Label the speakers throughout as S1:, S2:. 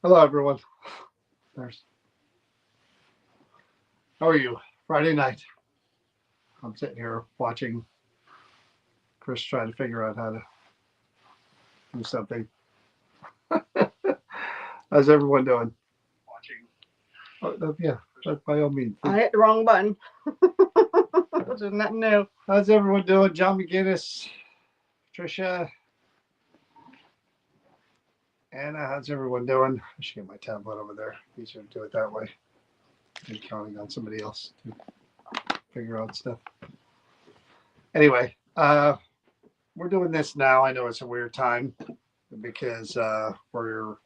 S1: Hello, everyone. There's. How are you? Friday night. I'm sitting here watching Chris try to figure out how to do something. How's everyone doing? Yeah, by all means.
S2: I hit the wrong button. There's nothing new.
S1: How's everyone doing? John McGinnis, Tricia, Anna. How's everyone doing? I should get my tablet over there. Easier to do it that way. I'm counting on somebody else to figure out stuff. Anyway, we're doing this now. I know it's a weird time because we're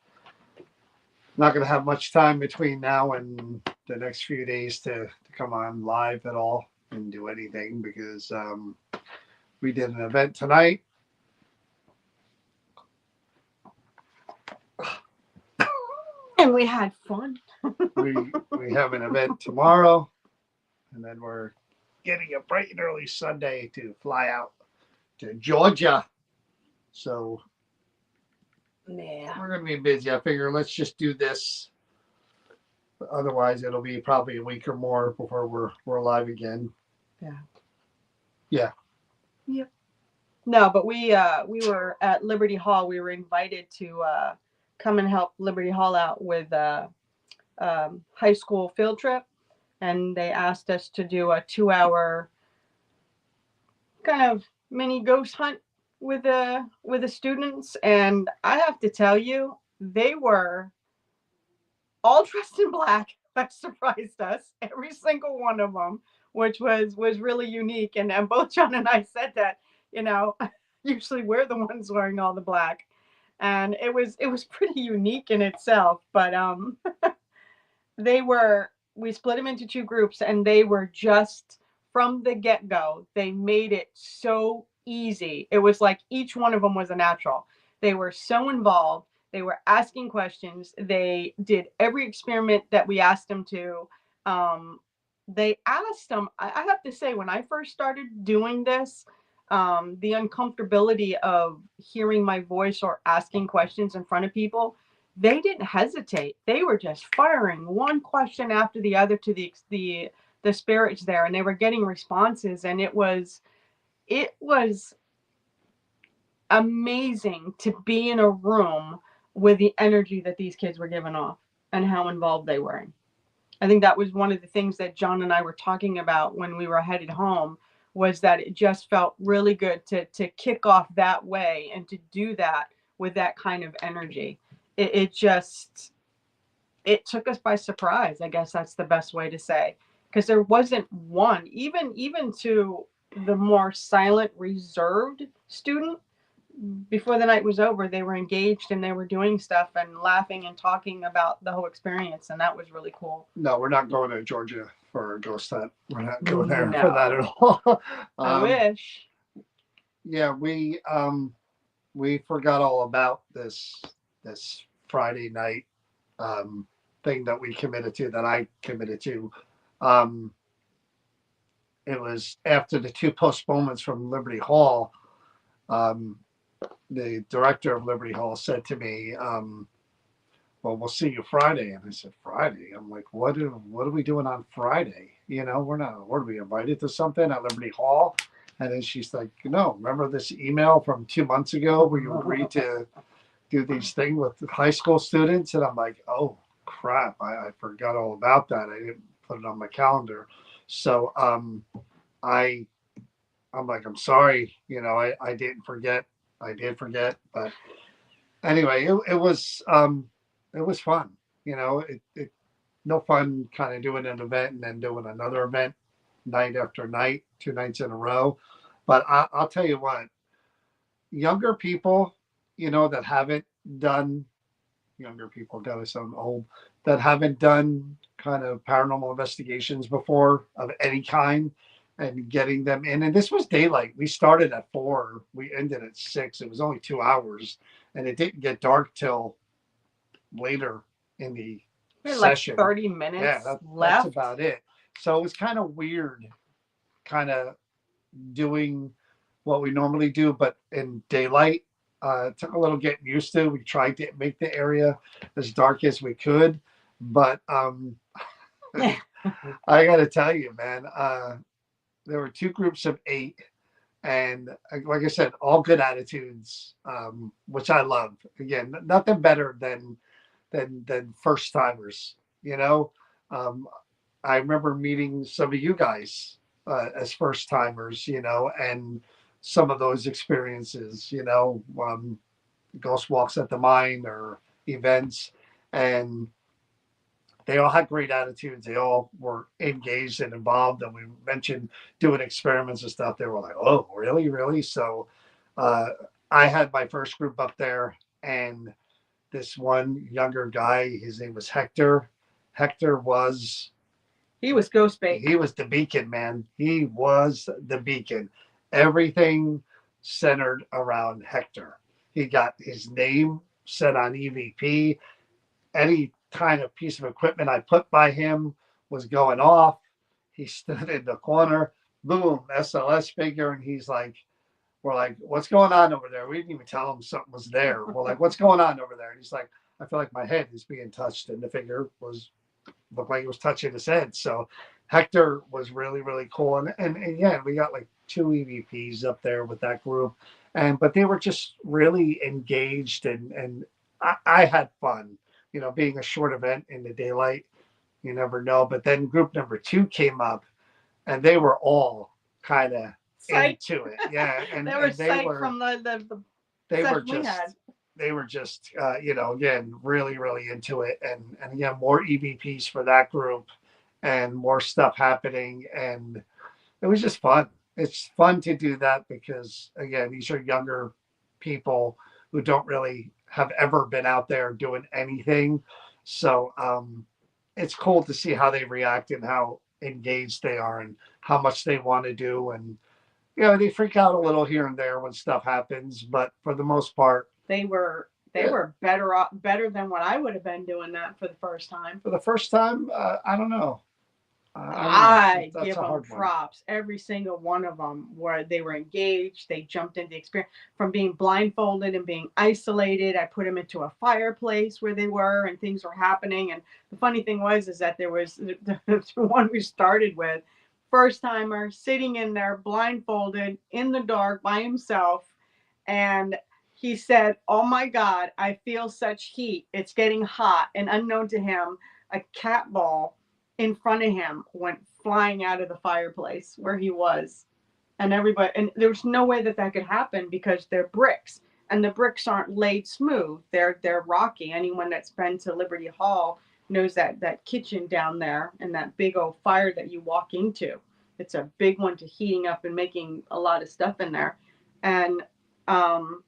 S1: not going to have much time between now and the next few days to come on live at all and do anything because we did an event tonight.
S2: And we had fun.
S1: we have an event tomorrow, and then we're getting a bright and early Sunday to fly out to Georgia. So
S2: yeah,
S1: we're going to be busy. I figure let's just do this. Otherwise, it'll be probably a week or more before we're live again.
S2: Yeah.
S1: Yeah.
S2: Yep. No, but we were at Liberty Hall. We were invited to come and help Liberty Hall out with high school field trip, and they asked us to do a 2-hour kind of mini ghost hunt with the students. And I have to tell you, they were all dressed in black. That surprised us, every single one of them, which was really unique. And both John and I said that, usually we're the ones wearing all the black, and it was pretty unique in itself. But we split them into two groups, and they were just from the get-go, they made it so easy. It was like each one of them was a natural. They were so involved. They were asking questions. They did every experiment that we asked them to. They asked them, I have to say, when I first started doing this, the uncomfortability of hearing my voice or asking questions in front of people, they didn't hesitate. They were just firing one question after the other to the spirits there, and they were getting responses, and it was amazing to be in a room with the energy that these kids were giving off and how involved they were. I think that was one of the things that John and I were talking about when we were headed home, was that it just felt really good to kick off that way and to do that with that kind of energy. It just it took us by surprise. I guess that's the best way to say, because there wasn't one, even to the more silent, reserved student. Before the night was over, they were engaged and they were doing stuff and laughing and talking about the whole experience, and that was really cool.
S1: No, we're not going to Georgia for a ghost hunt. We're not going there for that
S2: No,
S1: at all.
S2: I wish.
S1: Yeah, we forgot all about this Friday night um, thing that we committed to, that I committed to. Um, it was after the two postponements from Liberty Hall. Um, the director of Liberty Hall said to me, "Well, we'll see you Friday." And I said, "Friday?" I'm like, what are we doing on Friday? You know, we're not. What, are we invited to something at Liberty Hall?" And then she's like, "No, remember this email from 2 months ago where you agreed to do these things with high school students?" And I'm like, "Oh crap, I forgot all about that. I didn't put it on my calendar." So I I'm like, "I'm sorry, I didn't forget. I did forget." But anyway, it was fun. It no fun kind of doing an event and then doing another event night after night, 2 nights in a row. But I'll tell you what, younger people, that haven't done younger people, gotta sound old, that haven't done kind of paranormal investigations before of any kind, and getting them in. And this was daylight. We started at 4, we ended at 6. It was only 2 hours, and it didn't get dark till later in the
S2: We had like
S1: session.
S2: 30
S1: Yeah,
S2: minutes
S1: that's
S2: left.
S1: about it. So it was kind of weird, kind of doing what we normally do, but in daylight. It took a little getting used to. We tried to make the area as dark as we could, but I got to tell you, man, there were two groups of 8, and like I said, all good attitudes, which I love. Again, nothing better than first timers. You know, um, I remember meeting some of you guys as first timers. And some of those experiences. Ghost walks at the mine or events, and they all had great attitudes. They all were engaged and involved. And we mentioned doing experiments and stuff. They were like, "Oh, really, really?" So uh, I had my first group up there, and this one younger guy, his name was Hector. Hector was
S2: He was ghost bait.
S1: he was the beacon, man. He was the beacon. Everything centered around Hector. He got his name set on EVP. Any kind of piece of equipment I put by him was going off. He stood in the corner, boom, SLS figure, and we're like, "What's going on over there?" We didn't even tell him something was there. We're like, "What's going on over there?" And he's like, "I feel like my head is being touched," and the figure looked like it was touching his head. So Hector was really, really cool. And yeah, we got like 2 EVPs up there with that group. But they were just really engaged, and I had fun. Being a short event in the daylight, you never know. But then group number 2 came up, and they were all kind of into it. Yeah,
S2: They were
S1: and
S2: psyched from the
S1: they were
S2: session we
S1: just
S2: had.
S1: again, really, really into it. And again, more EVPs for that group, and more stuff happening. And it was just fun. It's fun to do that because, again, these are younger people who don't really have ever been out there doing anything. So it's cool to see how they react and how engaged they are and how much they want to do. And they freak out a little here and there when stuff happens, but for the most part,
S2: They were better than what I would have been doing that for the first time.
S1: for the first time, I don't know. I don't know.
S2: I
S1: That's
S2: give
S1: a
S2: them
S1: hard one.
S2: props. Every single one of them, where they were engaged, they jumped into the experience from being blindfolded and being isolated. I put them into a fireplace where they were, and things were happening. And the funny thing was, is that there was the one we started with, first timer sitting in there blindfolded in the dark by himself, and he said, "Oh my God, I feel such heat. It's getting hot." And unknown to him, a cat ball in front of him went flying out of the fireplace where he was. and everybody, and there's no way that that could happen because they're bricks, and the bricks aren't laid smooth. They're rocky. Anyone that's been to Liberty Hall knows that that kitchen down there and that big old fire that you walk into. It's a big one to heating up and making a lot of stuff in there, and um,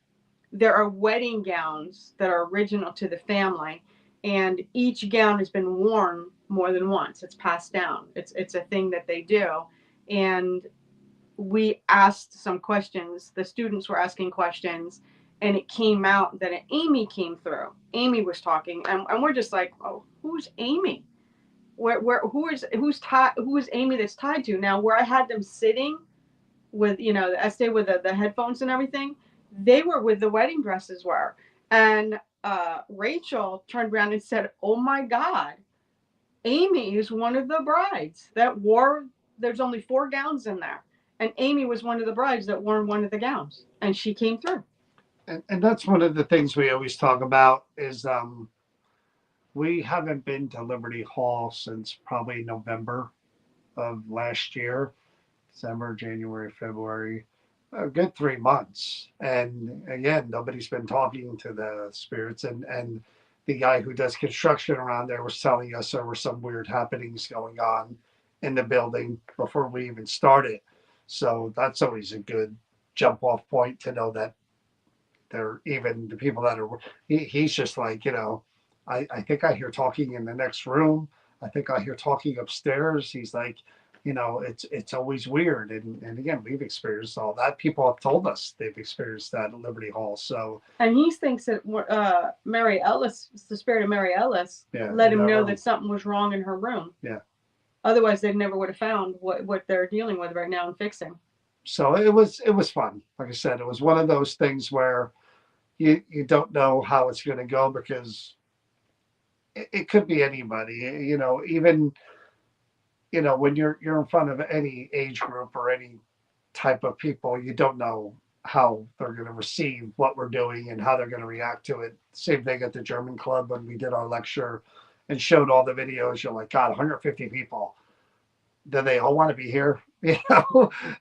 S2: there are wedding gowns that are original to the family, and each gown has been worn more than once. It's passed down. It's a thing that they do, and we asked some questions. The students were asking questions, and it came out that an Amy came through. Amy was talking, and we're just like, oh, who's Amy? Who is Amy that's tied to? Now, where I had them sitting with, I stayed with the headphones and everything. They were with the wedding dresses were, and Rachel turned around and said, "Oh my God, Amy is one of the brides that wore. There's only 4 gowns in there, and Amy was one of the brides that wore one of the gowns, and she came through."
S1: And that's one of the things we always talk about is we haven't been to Liberty Hall since probably November of last year, December, January, February, a good 3 months. And again, nobody's been talking to the spirits. And the guy who does construction around there was telling us there were some weird happenings going on in the building before we even started. So that's always a good jump off point to know that they're even the people that are, he's just like, I think I hear talking in the next room. I think I hear talking upstairs. He's like, it's always weird. And again, we've experienced all that. People have told us they've experienced that at Liberty Hall. So
S2: And he thinks that Mary Ellis, the spirit of Mary Ellis,
S1: yeah,
S2: let him know
S1: room.
S2: that something was wrong in her room.
S1: Yeah.
S2: Otherwise, they never would have found what they're dealing with right now and fixing.
S1: So it was fun. Like I said, it was one of those things where you don't know how it's going to go because it could be anybody. Even when you're in front of any age group or any type of people, you don't know how they're going to receive what we're doing and how they're going to react to it. Same thing at the German club when we did our lecture and showed all the videos. You're like, God, 150 people. Do they all want to be here?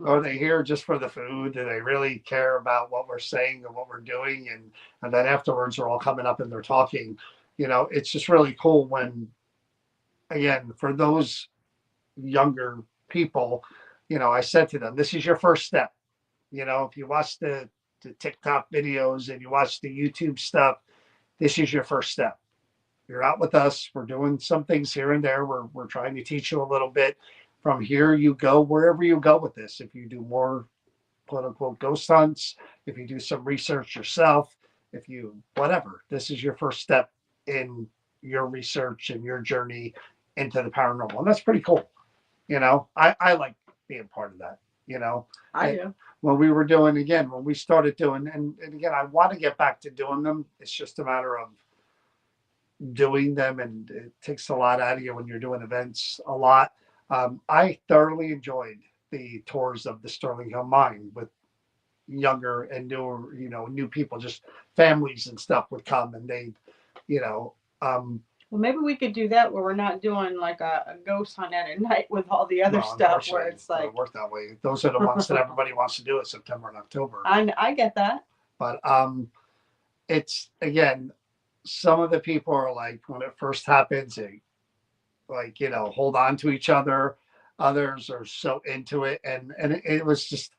S1: Are they here just for the food? Do they really care about what we're saying and what we're doing? And then afterwards, they're all coming up and they're talking. It's just really cool when, again, for those younger people, I said to them, this is your first step. If you watch the TikTok videos and you watch the YouTube stuff, this is your first step. You're out with us. We're doing some things here and there. We're trying to teach you a little bit. From here, you go wherever you go with this. If you do more quote unquote ghost hunts, if you do some research yourself, if you whatever, this is your first step in your research and your journey into the paranormal. And that's pretty cool. I like being part of that.
S2: I do.
S1: When we started doing, and again, I want to get back to doing them. It's just a matter of doing them, and it takes a lot out of you when you're doing events a lot. I thoroughly enjoyed the tours of the Sterling Hill Mine with younger and newer, new people, just families and stuff would come and they'd,
S2: Well, maybe we could do that where we're not doing like a ghost hunt at night with all the other stuff where it's like. It
S1: doesn't work that way. Those are the ones that everybody wants to do in September and October.
S2: I get that.
S1: But it's, again, some of the people are like, when it first happens, they hold on to each other. Others are so into it. And it was just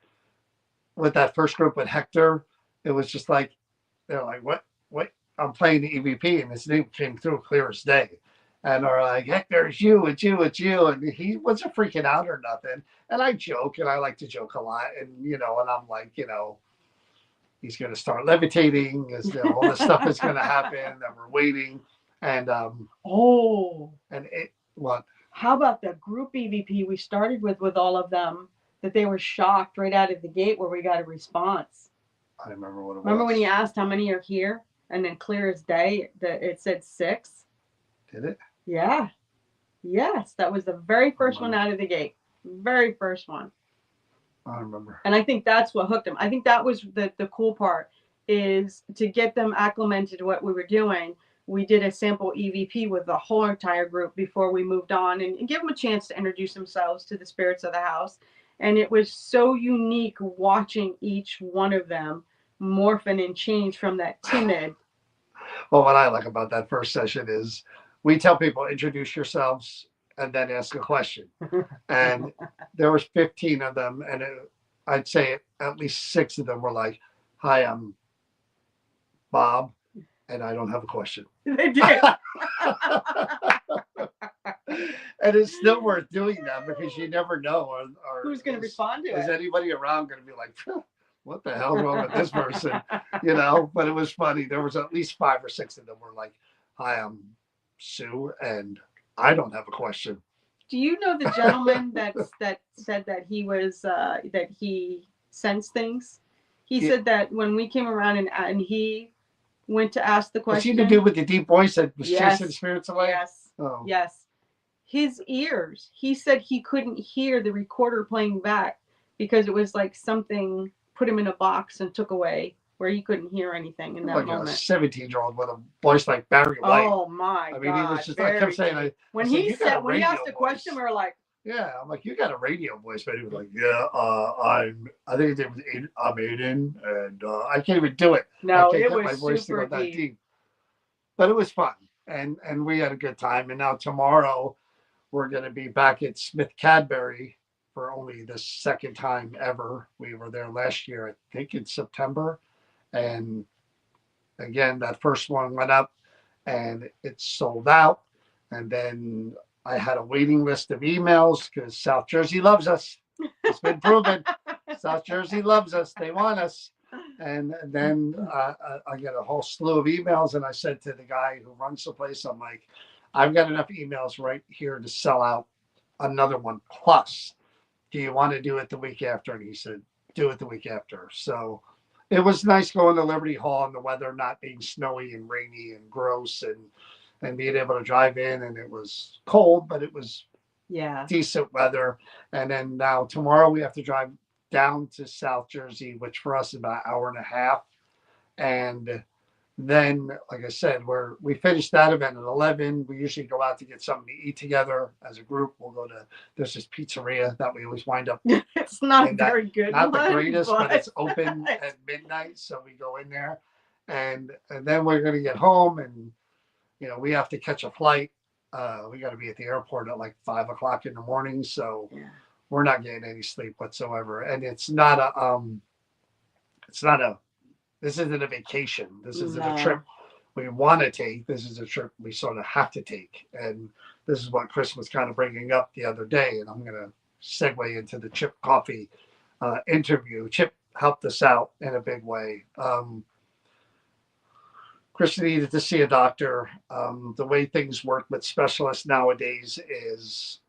S1: with that first group with Hector, it was just like, they're like, what? I'm playing the EVP and his name came through clear as day. And are like, Hector, it's you. And he wasn't freaking out or nothing. And I joke, and I like to joke a lot. And, and I'm like, he's going to start levitating. All this stuff is going to happen. And we're waiting. And, and what?
S2: How about the group EVP we started with all of them, that they were shocked right out of the gate where we got a response?
S1: I remember what it was.
S2: Remember when you asked how many are here? And then clear as day, it said 6.
S1: Did it?
S2: Yeah. Yes, that was the very first one out of the gate. Very first one.
S1: I remember.
S2: And I think that's what hooked them. I think that was the cool part, is to get them acclimated to what we were doing. We did a sample EVP with the whole entire group before we moved on, and give them a chance to introduce themselves to the spirits of the house. And it was so unique watching each one of them morphin and change from that timid.
S1: Well, what I like about that first session is we tell people introduce yourselves and then ask a question. And there was 15 of them, and I'd say at least 6 of them were like, "Hi, I'm Bob, and I don't have a question."
S2: They did.
S1: And it's still worth doing that because you never know. Or
S2: Who's going to respond to
S1: is
S2: it?
S1: anybody around going to be like, what the hell's wrong with this person? You know, but it was funny. There was at least 5 or 6 of them were like, "Hi, I'm Sue, and I don't have a question."
S2: Do you know the gentleman that said that he was that he sensed things? He
S1: Yeah.
S2: said that when we came around and he went to ask the
S1: What's he
S2: question.
S1: to do with the deep voice that was
S2: Yes.
S1: chasing spirits away?
S2: Yes.
S1: Oh.
S2: Yes. His ears. He said he couldn't hear the recorder playing back because it was like something put him in a box and took away where he couldn't hear anything in that
S1: Like
S2: moment.
S1: a 17-year-old with a voice like Barry White.
S2: Oh my God!
S1: I mean, he was just. I kept saying,
S2: when
S1: I said,
S2: he
S1: "You got
S2: said
S1: a
S2: when he
S1: radio
S2: asked a
S1: voice."
S2: question, we were like,
S1: Yeah, I'm like, "You got a radio voice," but he was like, "Yeah, I think it was I'm Aiden, and I can't even do it. I
S2: no,
S1: can't
S2: it
S1: get my
S2: was
S1: voice to go
S2: super
S1: that
S2: deep.
S1: deep." But it was fun, and we had a good time. And now tomorrow we're going to be back at Smith Cadbury for only the second time ever. We were there last year, I think in September, and again that first one went up and it sold out. And then I had a waiting list of emails because South Jersey loves us. It's been proven. South Jersey loves us. They want us. And then I get a whole slew of emails. And I said to the guy who runs the place, I'm like, "I've got enough emails right here to sell out another one. Plus, do you want to do it the week after?" And he said, "Do it the week after." So it was nice going to Liberty Hall and the weather not being snowy and rainy and gross, and being able to drive in. And it was cold, but it was decent weather. And then now tomorrow we have to drive down to South Jersey, which for us is about an hour and a half. And then, like I said, we finished that event at 11. We usually go out to get something to eat together as a group. We'll go to, there's this pizzeria that we always wind up.
S2: It's not a very good
S1: not
S2: one,
S1: the greatest, but it's open
S2: but-
S1: at midnight, so we go in there, and then we're going to get home, and we have to catch a flight. We got to be at the airport at like 5 o'clock in the morning, so we're not getting any sleep whatsoever. And it's not a this isn't a vacation. This isn't a trip we want to take. This is a trip we sort of have to take. And this is what Chris was kind of bringing up the other day. And I'm going to segue into the Chip Coffee interview. Chip helped us out in a big way. Chris needed to see a doctor. The way things work with specialists nowadays is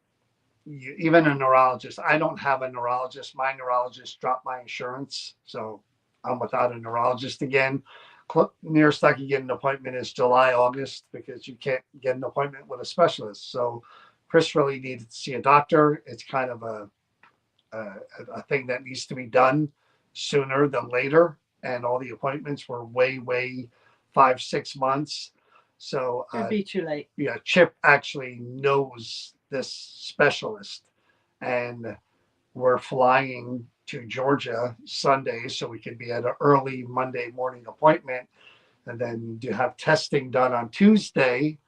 S1: even a neurologist. I don't have a neurologist. My neurologist dropped my insurance, so I'm without a neurologist again. Nearest I can get an appointment is July, August, because you can't get an appointment with a specialist. So Chris really needed to see a doctor. It's kind of a thing that needs to be done sooner than later. And all the appointments were way 5-6 months. So
S2: it'd be too late.
S1: Yeah, Chip actually knows this specialist, and we're flying to Georgia Sunday so we can be at an early Monday morning appointment, and then to have testing done on Tuesday.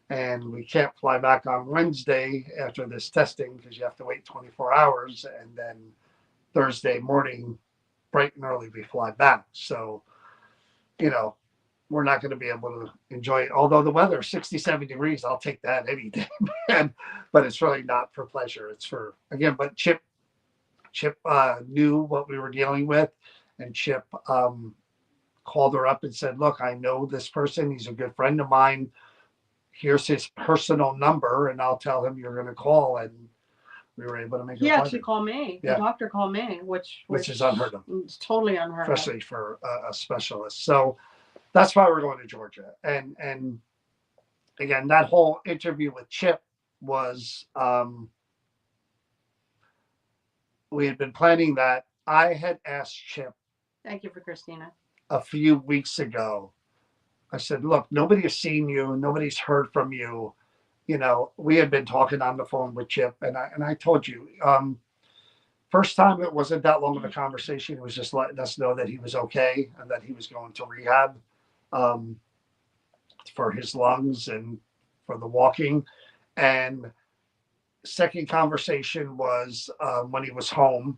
S1: And we can't fly back on Wednesday after this testing because you have to wait 24 hours. And then Thursday morning, bright and early, we fly back. So, we're not going to be able to enjoy it. Although the weather is 67 degrees, I'll take that any day, man. But it's really not for pleasure. It's for, again, but Chip knew what we were dealing with. And Chip called her up and said, "Look, I know this person. He's a good friend of mine. Here's his personal number, and I'll tell him you're going to call." And we were able to make.
S2: He actually called me.
S1: Yeah.
S2: The doctor called me, which
S1: is unheard of.
S2: It's totally unheard of,
S1: especially for a specialist. So that's why we're going to Georgia. And again, that whole interview with Chip was we had been planning that. I had asked Chip.
S2: Thank you for Christina.
S1: A few weeks ago, I said, "Look, nobody has seen you. Nobody's heard from you. We had been talking on the phone with Chip, and I told you, First time it wasn't that long of a conversation. It was just letting us know that he was okay and that he was going to rehab um, for his lungs and for the walking. And second conversation was when he was home,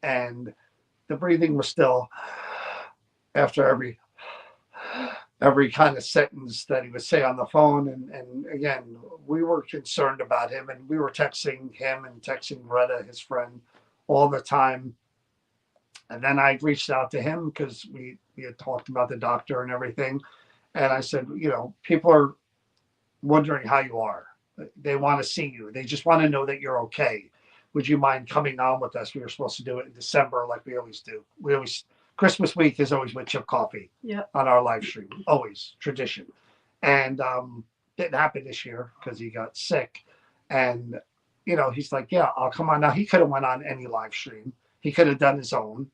S1: and the breathing was still after every kind of sentence that he would say on the phone. And again, we were concerned about him, and we were texting him and texting Greta, his friend, all the time. And then I reached out to him because we had talked about the doctor and everything. And I said, people are wondering how you are. They want to see you. They just want to know that you're okay. Would you mind coming on with us? We were supposed to do it in December like we always do. We always Christmas week is always with Chip Coffee on our live stream. Always tradition. And didn't happen this year because he got sick. And he's like, yeah, I'll come on. Now he could have went on any live stream. He could have done his own,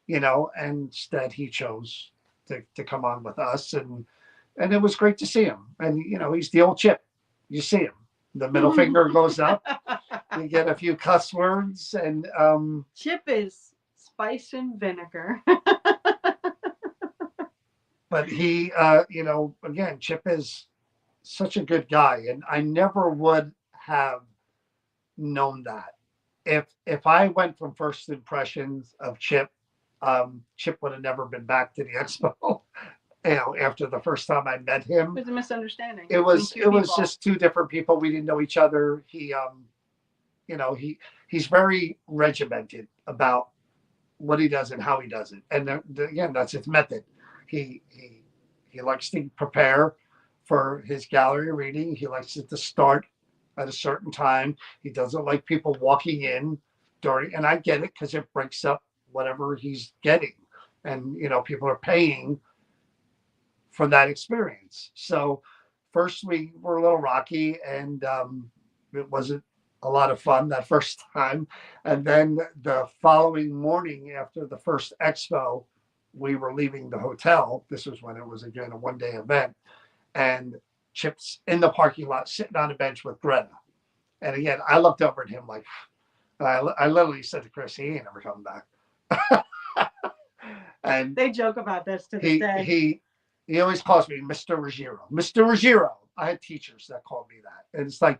S1: and instead he chose to come on with us. And it was great to see him. And he's the old Chip. You see him. The middle finger goes up. You get a few cuss words, and
S2: Chip is spice and vinegar.
S1: but he, again, Chip is such a good guy, and I never would have known that if I went from first impressions of Chip. Chip would have never been back to the expo. After the first time I met him,
S2: it was a misunderstanding.
S1: It was just two different people. We didn't know each other. He's very regimented about what he does and how he does it. And again, that's his method. He likes to prepare for his gallery reading. He likes it to start at a certain time. He doesn't like people walking in during, and I get it because it breaks up whatever he's getting. And people are paying for that experience. So first we were a little rocky, and it wasn't a lot of fun that first time. And then the following morning after the first expo, we were leaving the hotel. This was when it was again a one-day event, and Chip's in the parking lot sitting on a bench with Greta. And again, I looked over at him like, I literally said to Chris, he ain't ever coming back. And
S2: they joke about this to this day.
S1: He always calls me Mr. Ruggiero. Mr. Ruggiero. I had teachers that called me that. And it's like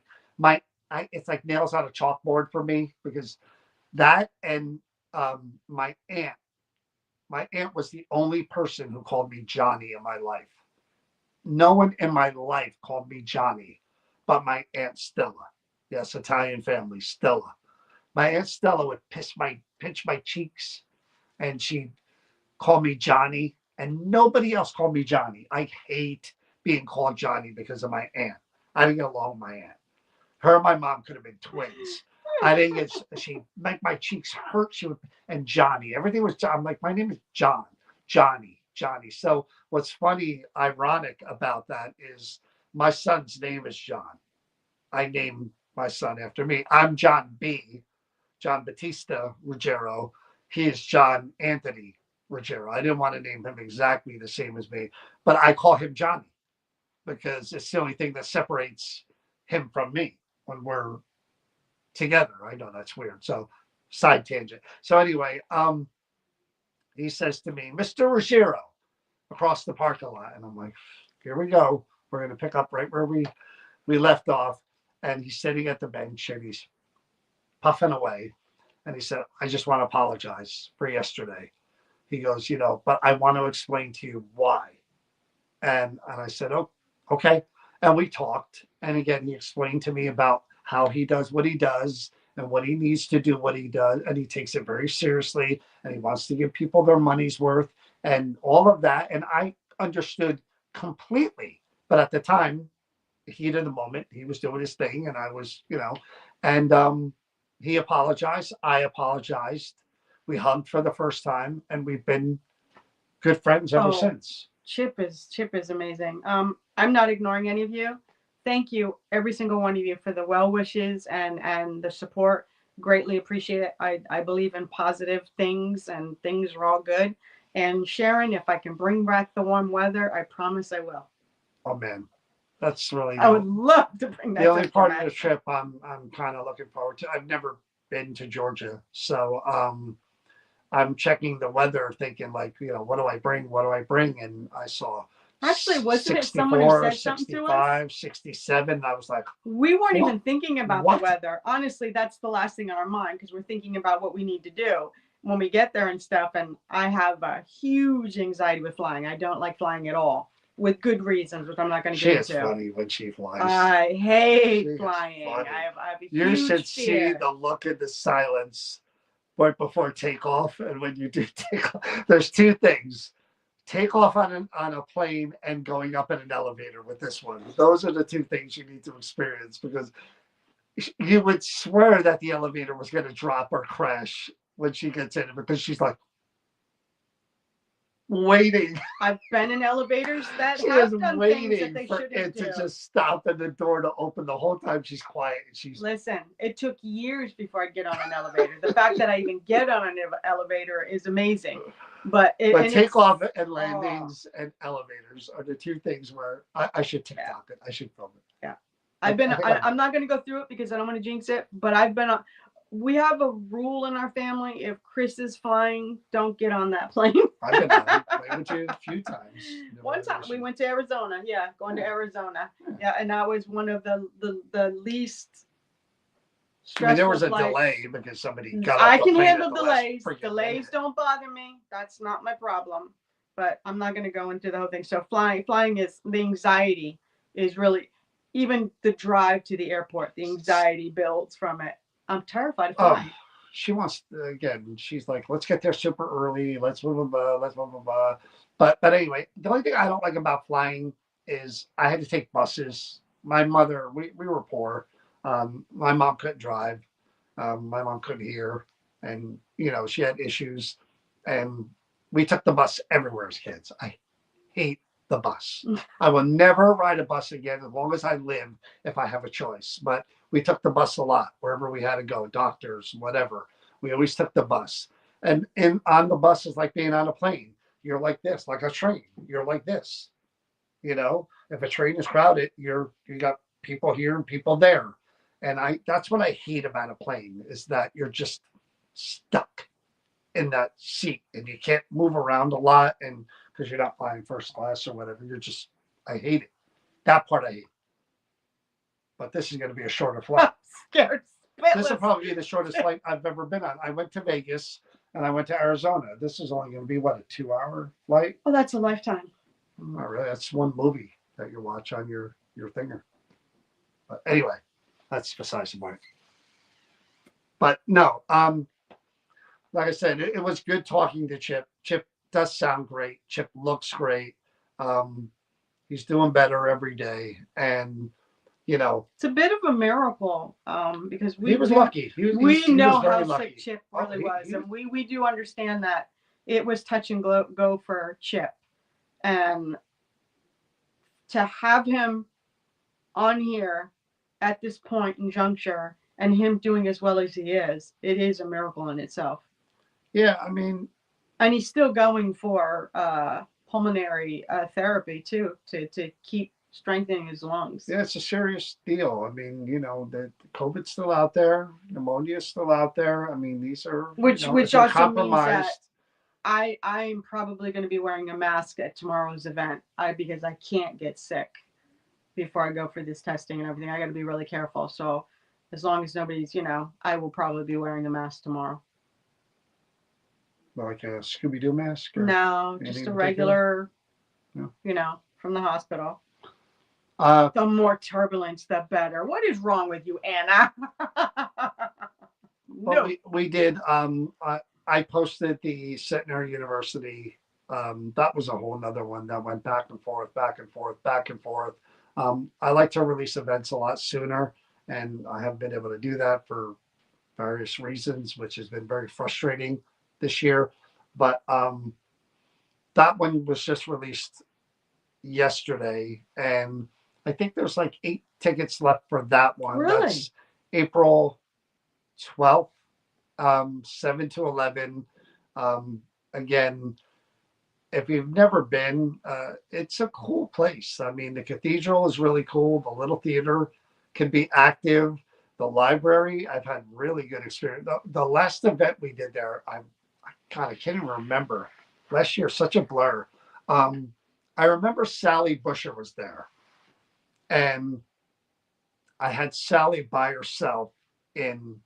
S1: it's like nails on a chalkboard for me, because that and my aunt. My aunt was the only person who called me Johnny in my life. No one in my life called me Johnny but my Aunt Stella. Yes, Italian family, Stella. My Aunt Stella would pinch my cheeks, and she'd call me Johnny, and nobody else called me Johnny. I hate being called Johnny because of my aunt. I didn't get along with my aunt. Her and my mom could have been twins. I didn't get. She make my cheeks hurt. She would, and Johnny. Everything was John. I'm like, my name is John. Johnny. So what's funny, ironic about that is my son's name is John. I named my son after me. I'm John B. John Battista Ruggiero. He is John Anthony Ruggiero. I didn't want to name him exactly the same as me, but I call him Johnny because it's the only thing that separates him from me when we're together. I know that's weird. So side tangent. So anyway, he says to me, Mr. Ruggiero, across the parking lot. And I'm like, here we go. We're going to pick up right where we left off. And he's sitting at the bench and he's puffing away. And he said, I just want to apologize for yesterday. He goes, but I want to explain to you why. And I said, oh, okay. And we talked. And again, he explained to me about how he does what he does and what he needs to do what he does. And he takes it very seriously. And he wants to give people their money's worth and all of that. And I understood completely. But at the time, heat of the moment, he was doing his thing. And I was, and he apologized. I apologized. We hugged for the first time. And we've been good friends ever since.
S2: Chip is amazing. I'm not ignoring any of you. Thank you, every single one of you, for the well wishes and the support. Greatly appreciate it. I believe in positive things, and things are all good. And Sharon, if I can bring back the warm weather, I promise I will.
S1: Oh man, that's really.
S2: I would love to bring that.
S1: The only part of the trip I'm kind of looking forward to. I've never been to Georgia. So I'm checking the weather, thinking like, what do I bring? What do I bring? And I saw
S2: Actually, wasn't it someone who
S1: 64,
S2: said something to us?
S1: 65, 67. I was like,
S2: We weren't
S1: What?
S2: even thinking about
S1: What?
S2: the weather. Honestly, that's the last thing on our mind because we're thinking about what we need to do when we get there and stuff. And I have a huge anxiety with flying. I don't like flying at all, with good reasons, which I'm not going to
S1: she
S2: get
S1: is
S2: into.
S1: funny when she flies.
S2: I hate
S1: She is
S2: flying.
S1: funny.
S2: I have a
S1: You
S2: huge
S1: should see
S2: fear.
S1: the look in the silence right before takeoff, and when you do take off. There's two things: take off on a plane and going up in an elevator with this one. Those are the two things you need to experience, because you would swear that the elevator was going to drop or crash when she gets in it, because she's like waiting.
S2: I've been in elevators that
S1: She
S2: have
S1: is
S2: done things that
S1: waiting
S2: they
S1: for
S2: shouldn't
S1: it
S2: do.
S1: to just stop and the door to open. The whole time she's quiet and she's
S2: Listen, it took years before I get on an elevator. The fact that I even get on an elevator is amazing. But
S1: takeoff and landings and elevators are the two things where I should TikTok it. I should film it.
S2: Yeah. I'm not going to go through it because I don't want to jinx it, but I've been on. We have a rule in our family: if Chris is flying, don't get on that plane.
S1: I've been on it. I went to a few times.
S2: One time we went to Arizona. Yeah, going to Arizona. Yeah, and that was one of the least
S1: I mean, there
S2: stressful
S1: was a
S2: flights.
S1: delay because somebody got off
S2: I
S1: the
S2: can
S1: plane
S2: handle
S1: at the
S2: delays.
S1: last freaking
S2: Delays
S1: minute.
S2: don't bother me. That's not my problem. But I'm not going to go into the whole thing. So flying is the anxiety is really, even the drive to the airport, the anxiety builds from it. I'm terrified of flying.
S1: She wants again. She's like, let's get there super early. Let's blah blah blah. Let's blah blah blah. But anyway, the only thing I don't like about flying is I had to take buses. My mother, we were poor. My mom couldn't drive. My mom couldn't hear, and she had issues, and we took the bus everywhere as kids. I hate the bus. I will never ride a bus again as long as I live, if I have a choice. But we took the bus a lot wherever we had to go, doctors, whatever. We always took the bus. And on the bus is like being on a plane. You're like this, like a train. You're like this. If a train is crowded, you got people here and people there. And that's what I hate about a plane, is that you're just stuck in that seat and you can't move around a lot, and because you're not flying first class or whatever, I hate it. That part I hate. But this is going to be a shorter flight.
S2: I'm scared.
S1: This will probably be the shortest flight I've ever been on. I went to Vegas and I went to Arizona. This is only going to be a 2-hour flight?
S2: Oh, that's a lifetime.
S1: Not really. That's one movie that you watch on your thinger. But anyway, that's besides the point. But no, like I said, it was good talking to Chip. Chip does sound great. Chip looks great. He's doing better every day, and
S2: it's a bit of a miracle because
S1: he was lucky.
S2: We know how
S1: lucky.
S2: sick Chip really was, and we do understand that it was touch and go for Chip, and to have him on here at this point in juncture and him doing as well as he is, it is a miracle in itself.
S1: Yeah, I mean,
S2: and he's still going for pulmonary therapy too to keep strengthening his lungs.
S1: Yeah, it's a serious deal. I mean, the COVID's still out there, pneumonia's still out there. I mean, these are
S2: which also
S1: compromised.
S2: Means that I'm probably going to be wearing a mask at tomorrow's event because I can't get sick before I go for this testing and everything. I got to be really careful. So as long as nobody's, I will probably be wearing a mask tomorrow.
S1: Like a Scooby-Doo mask?
S2: No, just a regular, from the hospital. The more turbulence, the better. What is wrong with you, Anna?
S1: Well, we did. I posted the Centenary University. That was a whole nother one that went back and forth, back and forth, back and forth. I like to release events a lot sooner, and I haven't been able to do that for various reasons, which has been very frustrating this year. But that one was just released yesterday, and I think there's like 8 tickets left for that one.
S2: Really?
S1: That's April 12th, 7 to 11. Again, if you've never been, it's a cool place. I mean, the cathedral is really cool. The little theater can be active. The library, I've had really good experience. The last event we did there, God, I can't even remember. Last year, such a blur. Um, I remember Sally Busher was there, and I had Sally by herself in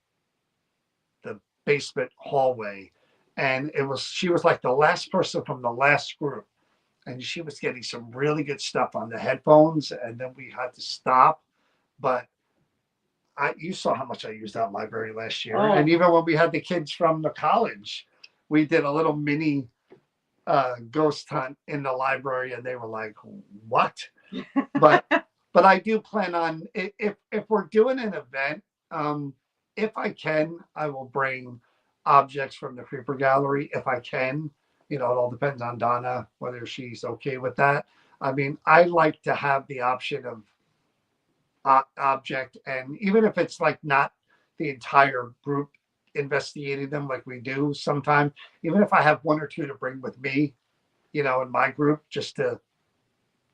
S1: the basement hallway, and she was like the last person from the last group, and she was getting some really good stuff on the headphones, and then we had to stop. But you saw how much I used that library last year,
S2: Oh.
S1: and even when we had the kids from the college, we did a little mini ghost hunt in the library, and they were like, "What?" But but I do plan on, if we're doing an event, um, if I can, I will bring objects from the Creeper Gallery if I can. It all depends on Donna whether she's okay with that. I mean, I like to have the option of object, and even if it's like not the entire group investigating them like we do sometimes, even if I have one or two to bring with me, in my group, just to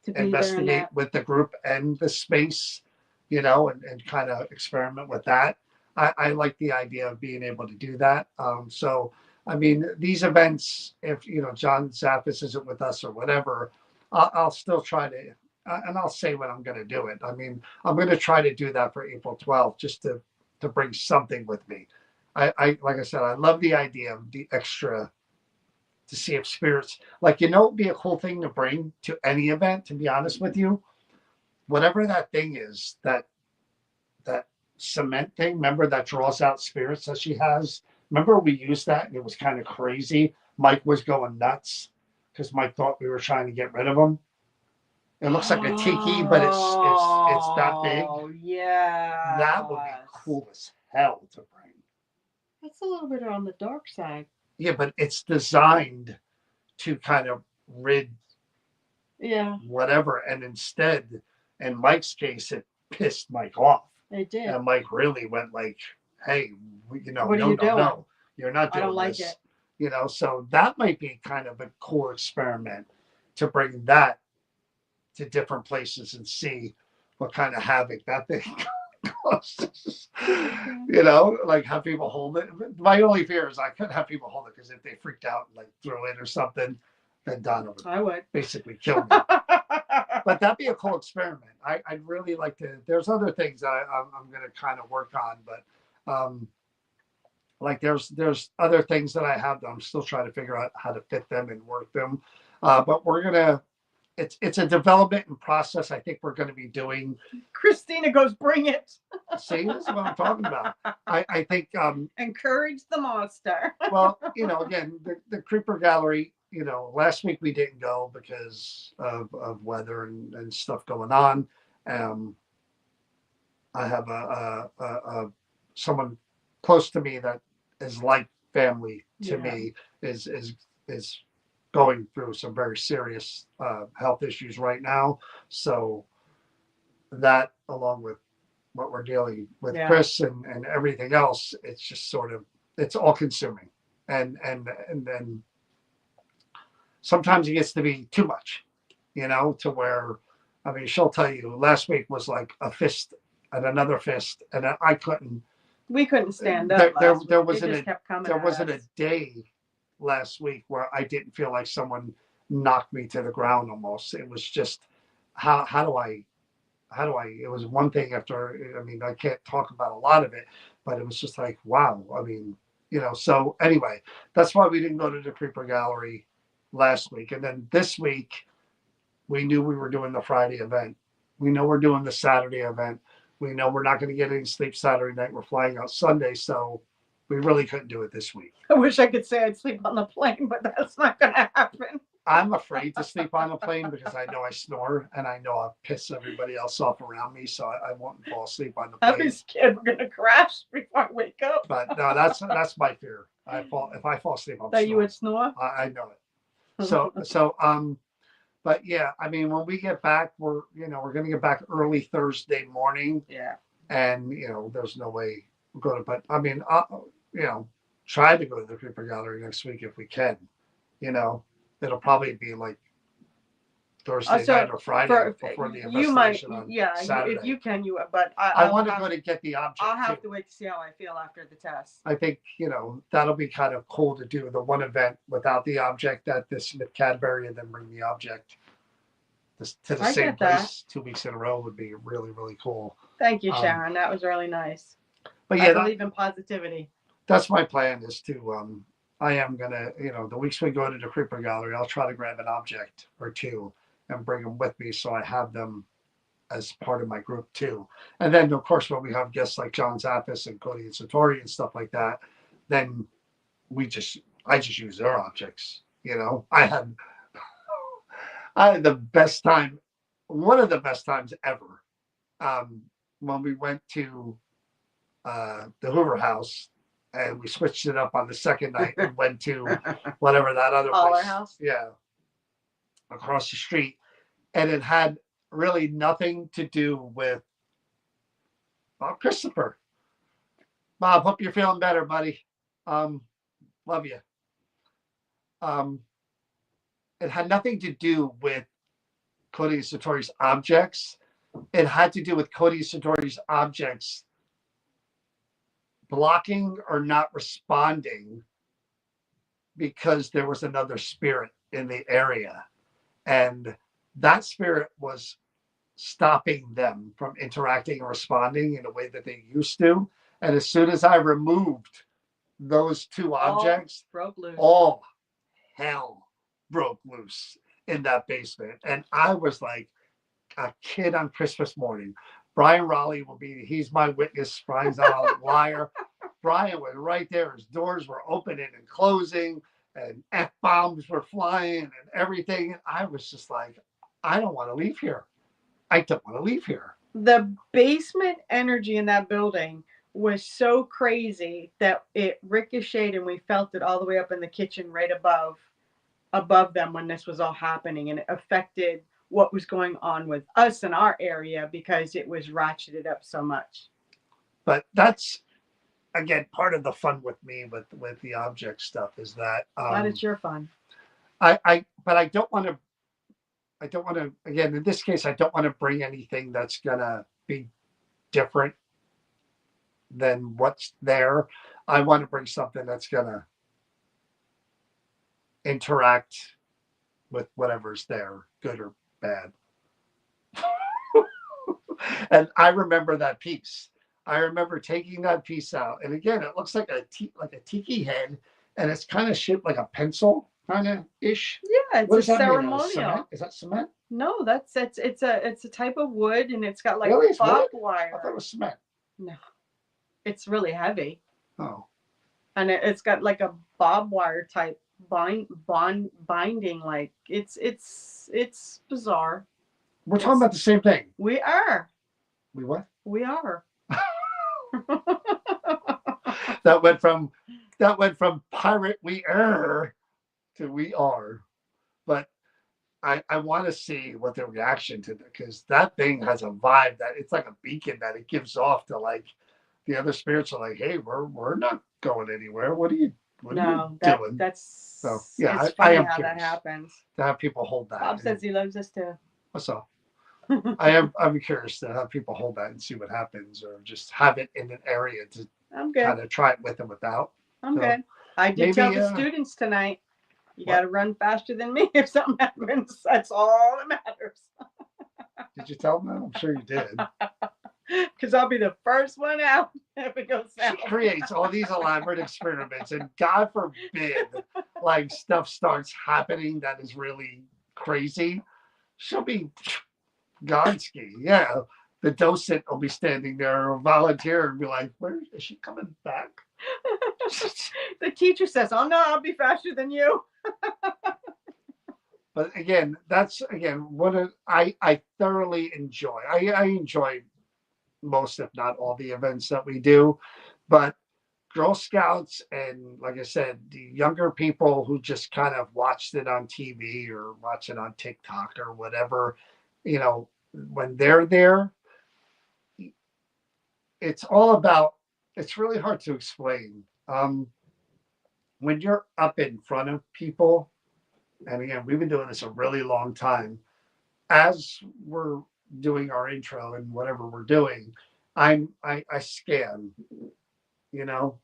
S1: investigate with the group and the space, and kind of experiment with that. I like the idea of being able to do that. So, I mean, these events, if, John Zappis isn't with us or whatever, I'll still try to, and I'll say when I'm going to do it. I mean, I'm going to try to do that for April 12th, just to bring something with me. Like I said, I love the idea of the extra, to see if spirits, like, it'd be a cool thing to bring to any event, to be honest with you. Whatever that thing is, that cement thing, remember, that draws out spirits that she has? Remember we used that and it was kind of crazy? Mike was going nuts because Mike thought we were trying to get rid of him. It looks like a tiki, but it's that big.
S2: Oh, yeah.
S1: That would be cool as hell to bring.
S2: That's a little bit on the dark side.
S1: Yeah, but it's designed to kind of rid whatever, and instead, in Mike's case, it pissed Mike off.
S2: It did.
S1: And Mike really went like, "Hey,
S2: what are you doing?
S1: No, you're not doing
S2: I don't like
S1: this."
S2: it.
S1: So that might be kind of a cool experiment, to bring that to different places and see what kind of havoc that thing causes. Like, have people hold it. My only fear is I couldn't have people hold it, because if they freaked out and like threw it or something, then Donna would basically kill me. But that'd be a cool experiment. I'd really like to. There's other things that I'm going to kind of work on, but like there's other things that I have that I'm still trying to figure out how to fit them and work them. But we're gonna. It's a development and process. I think we're going to be doing.
S2: Christina goes, bring it.
S1: See, this is what I'm talking about. I think
S2: encourage the monster.
S1: Well, again, the Creeper Gallery. Last week we didn't go because of weather and stuff going on. I have a someone close to me that is like family to me, is going through some very serious health issues right now. So that, along with what we're dealing with Chris and everything else, it's just sort of, it's all consuming. And then sometimes it gets to be too much, to where, I mean, she'll tell you last week was like a fist and another fist, and
S2: we couldn't stand up.
S1: There wasn't a day last week where I didn't feel like someone knocked me to the ground almost. It was just, how do I, it was one thing after, I mean, I can't talk about a lot of it, but it was just like, wow. I mean, so anyway, that's why we didn't go to the Creeper Gallery last week. And then this week, we knew we were doing the Friday event. We know we're doing the Saturday event. We know we're not going to get any sleep Saturday night. We're flying out Sunday. So we really couldn't do it this week.
S2: I wish I could say I'd sleep on the plane, but that's not going to happen.
S1: I'm afraid to sleep on a plane because I know I snore and I know I'll piss everybody else off around me. So I won't fall asleep on the plane.
S2: I'll be scared we're going to crash before I wake up.
S1: But no, that's my fear. If I fall asleep, I'll
S2: snore. You would snore?
S1: I know it. So but yeah, I mean, when we get back, we're going to get back early Thursday morning.
S2: Yeah.
S1: And there's no way we're going to. But I mean, try to go to the Creeper Gallery next week if we can. It'll probably be like Thursday
S2: So
S1: night or Friday
S2: for
S1: before the
S2: you might,
S1: investigation on
S2: yeah, if
S1: Saturday.
S2: you can, but
S1: I
S2: I'll
S1: want to
S2: have
S1: go to get the object
S2: I'll have
S1: too.
S2: to wait to see how I feel after the test.
S1: I think, that'll be kind of cool to do the one event without the object at the Smith Cadbury and then bring the object to the
S2: I
S1: same
S2: get that.
S1: place 2 weeks in a row would be really, really cool.
S2: Thank you,
S1: Um,
S2: Sharon. That was really nice.
S1: but
S2: I
S1: yeah,
S2: believe in positivity.
S1: that's my plan is to, I am going to, the weeks we go to the Creeper Gallery, I'll try to grab an object or two and bring them with me so I have them as part of my group too. And then, of course, when we have guests like John Zappis and Cody and Satori and stuff like that, then I just use their objects. I had the best time, one of the best times ever, um, when we went to the Hoover House and we switched it up on the second night and went to whatever that other
S2: Holler
S1: place,
S2: House.
S1: yeah, across the street, and it had really nothing to do with Bob Christopher. Bob, hope you're feeling better, buddy. Love you. Um, it had nothing to do with Cody Satori's objects. It had to do with Cody Satori's objects blocking or not responding because there was another spirit in the area. And that spirit was stopping them from interacting or responding in a way that they used to. And as soon as I removed those two objects, all hell broke loose in that basement. And I was like a kid on Christmas morning. Brian Raleigh he's my witness. Brian's not a liar. Brian was right there. His doors were opening and closing, and F bombs were flying and everything. And I was just like, I don't want to leave here. I don't want to leave here.
S2: The basement energy in that building was so crazy that it ricocheted and we felt it all the way up in the kitchen right above them when this was all happening, and it affected what was going on with us in our area because it was ratcheted up so much.
S1: But that's again part of the fun with me with the object stuff is that
S2: Glad it's your fun.
S1: But I don't want to again in this case I don't want to bring anything that's gonna be different than what's there. I want to bring something that's gonna interact with whatever's there, good or bad. And I remember that piece. I remember taking that piece out, and again, it looks like a tiki head, and it's kind of shaped like a pencil, kind of ish.
S2: Yeah, it's a ceremonial.
S1: Is that cement?
S2: No, it's a type of wood, and it's got like
S1: really?
S2: barbed wire.
S1: I thought it was cement.
S2: No, it's really heavy.
S1: Oh,
S2: and it's got like a barbed wire type binding. Like it's bizarre.
S1: We're talking about the same thing.
S2: We are.
S1: We what?
S2: We are.
S1: That went from pirate we are to we are. But I want to see what the reaction to that, because that thing has a vibe that it's like a beacon that it gives off to like the other spirits are like, hey, we're not going anywhere. What are you doing?
S2: That's
S1: so yeah.
S2: I am how curious that happens.
S1: To have people hold that.
S2: Bob says he loves us too.
S1: So I'm curious to have people hold that and see what happens, or just have it in an area to kind of try it with and without.
S2: I'm good. I did tell the students tonight, you got to run faster than me if something happens. That's all that matters.
S1: Did you tell them that? I'm sure you did.
S2: Because I'll be the first one out if it goes south.
S1: She creates all these elaborate experiments, and God forbid, like stuff starts happening that is really crazy. She'll be Gonski. Yeah. The docent will be standing there or volunteer and be like, where is she coming back?
S2: The teacher says, oh no, I'll be faster than you.
S1: But again, that's what I thoroughly enjoy. I enjoy most, if not all, the events that we do. But Girl Scouts and, like I said, the younger people who just kind of watched it on TV or watch it on TikTok or whatever, when they're there, it's all about, it's really hard to explain. When you're up in front of people, and again, we've been doing this a really long time, as we're doing our intro and whatever we're doing, I scan, you know,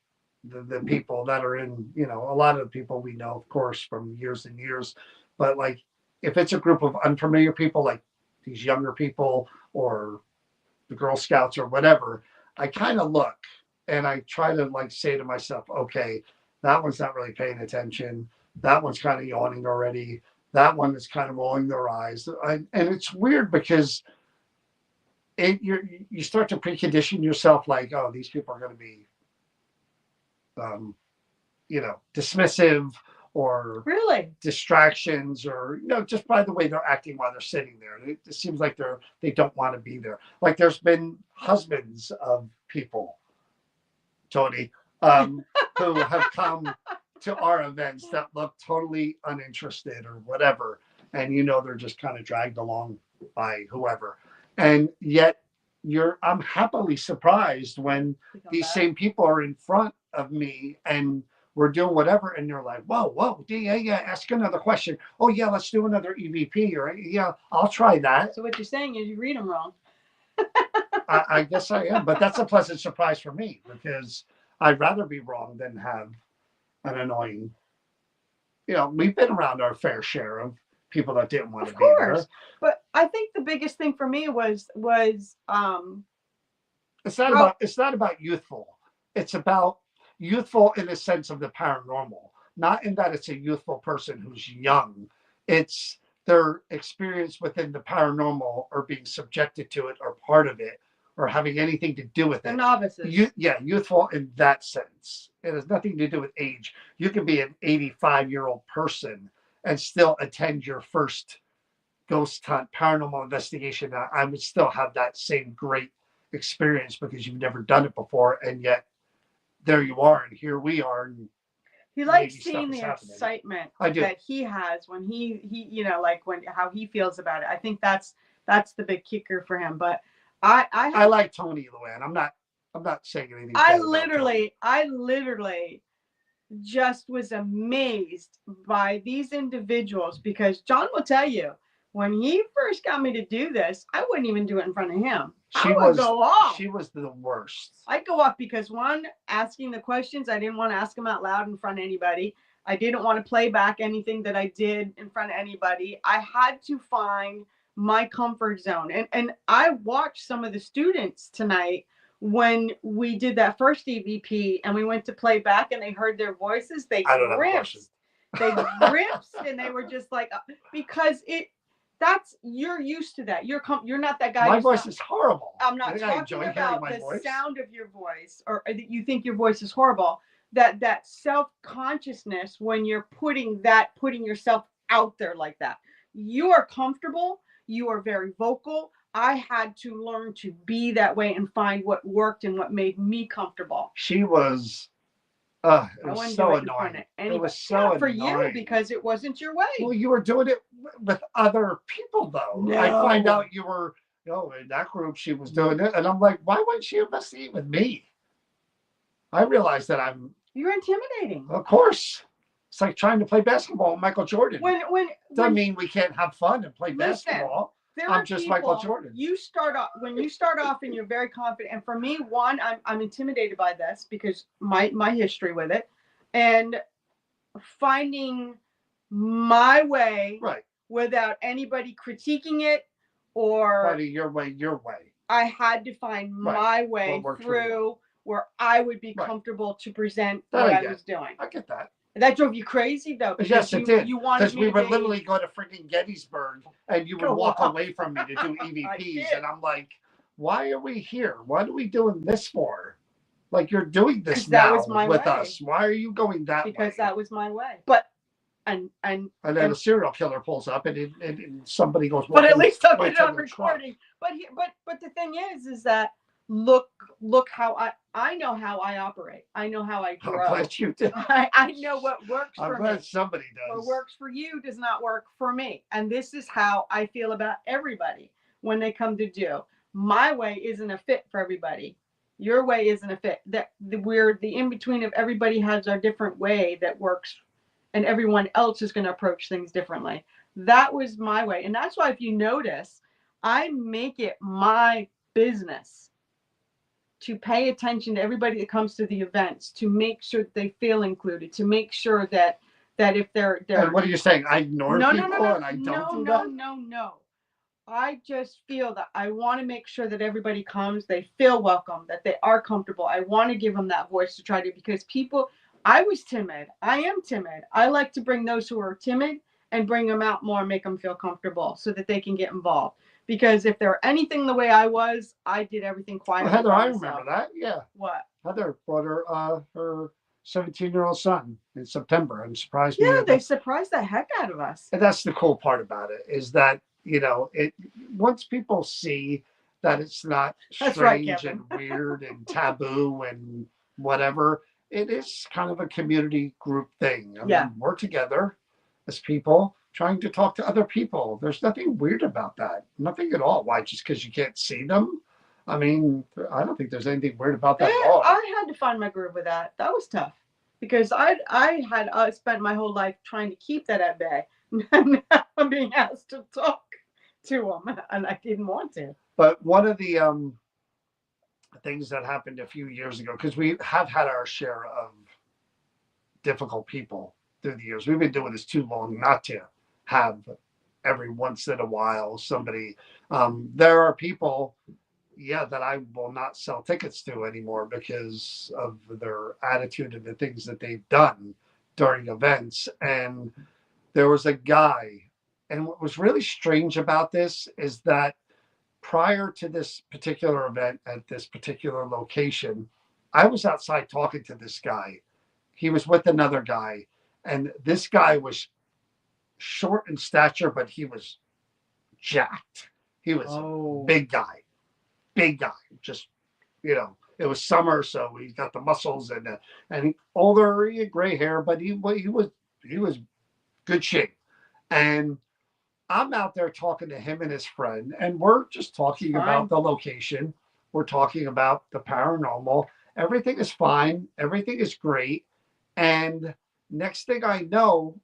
S1: the people that are in, you know, a lot of the people we know, of course, from years and years, but like if it's a group of unfamiliar people, like these younger people or the Girl Scouts or whatever, I kind of look and I try to like say to myself, okay, that one's not really paying attention. That one's kind of yawning already. That one is kind of rolling their eyes. And it's weird because you start to precondition yourself like, oh, these people are going to be, um, you know, dismissive or
S2: Really?
S1: distractions, or you know, just by the way they're acting while they're sitting there. It seems like they don't want to be there. Like there's been husbands of people, Tony, who have come to our events that look totally uninterested or whatever, and you know they're just kind of dragged along by whoever, and yet I'm happily surprised when these same people are in front of me and we're doing whatever, and they're like, whoa, whoa, yeah, ask another question. Oh yeah, let's do another EVP, or yeah, I'll try that.
S2: So what you're saying is you read them wrong.
S1: I guess I am, but that's a pleasant surprise for me because I'd rather be wrong than have an annoying. You know, we've been around our fair share of people that didn't want to be there.
S2: But I think the biggest thing for me was
S1: it's not about youthful. It's about youthful in the sense of the paranormal, not in that it's a youthful person who's young. It's their experience within the paranormal or being subjected to it or part of it or having anything to do with
S2: the
S1: it.
S2: Novices.
S1: Youthful in that sense. It has nothing to do with age. You can be an 85-year-old person and still attend your first ghost hunt, paranormal investigation. I would still have that same great experience because you've never done it before, and yet there you are, and here we are. And
S2: he likes seeing the excitement that he has when he you know, like when how he feels about it. I think that's the big kicker for him. But I
S1: like Tony Luann. I'm not saying anything.
S2: I literally just was amazed by these individuals because John will tell you when he first got me to do this, I wouldn't even do it in front of him. I would go off.
S1: She was the worst.
S2: I'd go off because one, asking the questions, I didn't want to ask them out loud in front of anybody. I didn't want to play back anything that I did in front of anybody. I had to find my comfort zone. And I watched some of the students tonight when we did that first EVP and we went to play back and they heard their voices. They grimaced. They grimaced and they were just like, because you're used to that. You're not that guy.
S1: My voice is horrible.
S2: I'm not talking about the sound of your voice or that you think your voice is horrible. That self-consciousness when you're putting yourself out there like that. You are comfortable. You are very vocal. I had to learn to be that way and find what worked and what made me comfortable.
S1: She was it was so annoying. It was so annoying.
S2: For you because it wasn't your way.
S1: Well, you were doing it with other people, though. No. I find out you were, in that group, she was doing it. And I'm like, why wouldn't she investigate with me? I realized that
S2: you're intimidating.
S1: Of course. It's like trying to play basketball with Michael Jordan. Doesn't mean we can't have fun and play basketball. I'm just Michael Jordan.
S2: When you start off and you're very confident. And for me, one, I'm intimidated by this because my history with it, and finding my way without anybody critiquing it or
S1: finding your way.
S2: I had to find my way through where I would be comfortable to present what I was doing.
S1: I get that.
S2: That drove you crazy, though.
S1: Yes, it did. Because we would literally go to freaking Gettysburg, and you would walk away from me to do EVPs, and I'm like, "Why are we here? What are we doing this for? Like you're doing this now with us. Why are you going that way?"
S2: Because that was my way. But and then
S1: a serial killer pulls up, and somebody goes.
S2: But at least I'll get it on recording. But the thing is that look how I know how I operate. I know how I grow.
S1: I'm glad you do.
S2: I know what works for me.
S1: I'm glad somebody does.
S2: What works for you does not work for me. And this is how I feel about everybody when they come to do. My way isn't a fit for everybody. Your way isn't a fit. We're the in-between of everybody has our different way that works, and everyone else is going to approach things differently. That was my way. And that's why, if you notice, I make it my business to pay attention to everybody that comes to the events, to make sure that they feel included, to make sure that if
S1: And
S2: they're
S1: what are you saying? I ignore
S2: no, no, no,
S1: people
S2: no,
S1: and I don't
S2: no,
S1: do
S2: no,
S1: that?
S2: no, no. I just feel that I want to make sure that everybody comes, they feel welcome, that they are comfortable. I want to give them that voice to try to, because people, I was timid. I am timid. I like to bring those who are timid and bring them out more, make them feel comfortable so that they can get involved. Because if they're anything the way I was, I did everything
S1: Well,
S2: quietly
S1: Heather,
S2: by
S1: I remember
S2: myself.
S1: that. Yeah.
S2: What?
S1: Heather brought her 17-year-old son in September and surprised
S2: Yeah,
S1: me at
S2: they
S1: the.
S2: surprised the heck out of us.
S1: And that's the cool part about it, is that, it once people see that it's not
S2: That's right,
S1: strange
S2: Kevin.
S1: and weird and taboo and whatever, it is kind of a community group thing. I
S2: Yeah.
S1: mean, we're together as people trying to talk to other people. There's nothing weird about that. Nothing at all. Why? Just because you can't see them? I mean, I don't think there's anything weird about that at all.
S2: I had to find my groove with that. That was tough because I had spent my whole life trying to keep that at bay. Now I'm being asked to talk to them, and I didn't want to.
S1: But one of the things that happened a few years ago, because we have had our share of difficult people through the years. We've been doing this too long not to have every once in a while somebody. There are people, yeah, that I will not sell tickets to anymore because of their attitude and the things that they've done during events. And there was a guy, and what was really strange about this is that prior to this particular event at this particular location, I was outside talking to this guy. He was with another guy, and this guy was short in stature, but he was jacked. He was a big guy. Just it was summer, so he got the muscles and older, he had gray hair, but he was good shape. And I'm out there talking to him and his friend, and we're just talking about
S2: Fine.
S1: the location. We're talking about the paranormal. Everything is fine. Everything is great. And next thing I know,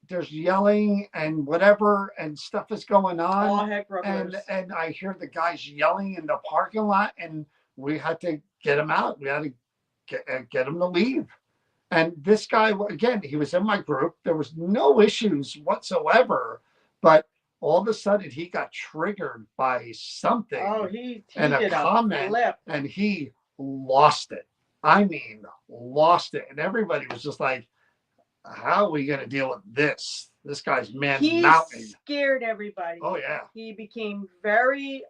S1: there's yelling and whatever, and stuff is going
S2: All
S1: on.
S2: heck broke
S1: And
S2: loose.
S1: and I hear the guys yelling in the parking lot, and we had to get him out. We had to get him to leave. And this guy, again, he was in my group. There was no issues whatsoever, but all of a sudden he got triggered by
S2: Oh,
S1: something
S2: he
S1: and a
S2: did a
S1: comment,
S2: flip.
S1: and he lost it. I mean, lost it. And everybody was just like, how are we going to deal with this? This guy's man
S2: He
S1: mountain.
S2: scared everybody.
S1: Oh, yeah.
S2: He became very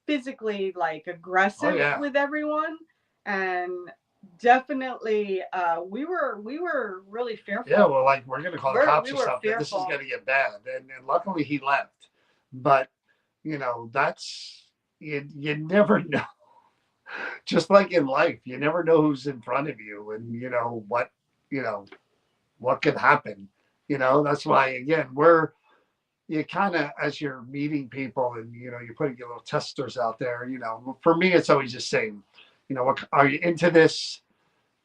S2: physically like
S1: Oh,
S2: aggressive
S1: yeah.
S2: with everyone, and definitely we were really fearful.
S1: Yeah, well, like, we're going to call the cops
S2: We
S1: or
S2: were
S1: something. This is
S2: fearful.
S1: going to get bad. And luckily he left. But, that's, you never know. Just like in life, you never know who's in front of you and, you know, what could happen. That's why, again, you kind of, as you're meeting people and, you're putting your little testers out there, for me, it's always the same. What are you into this?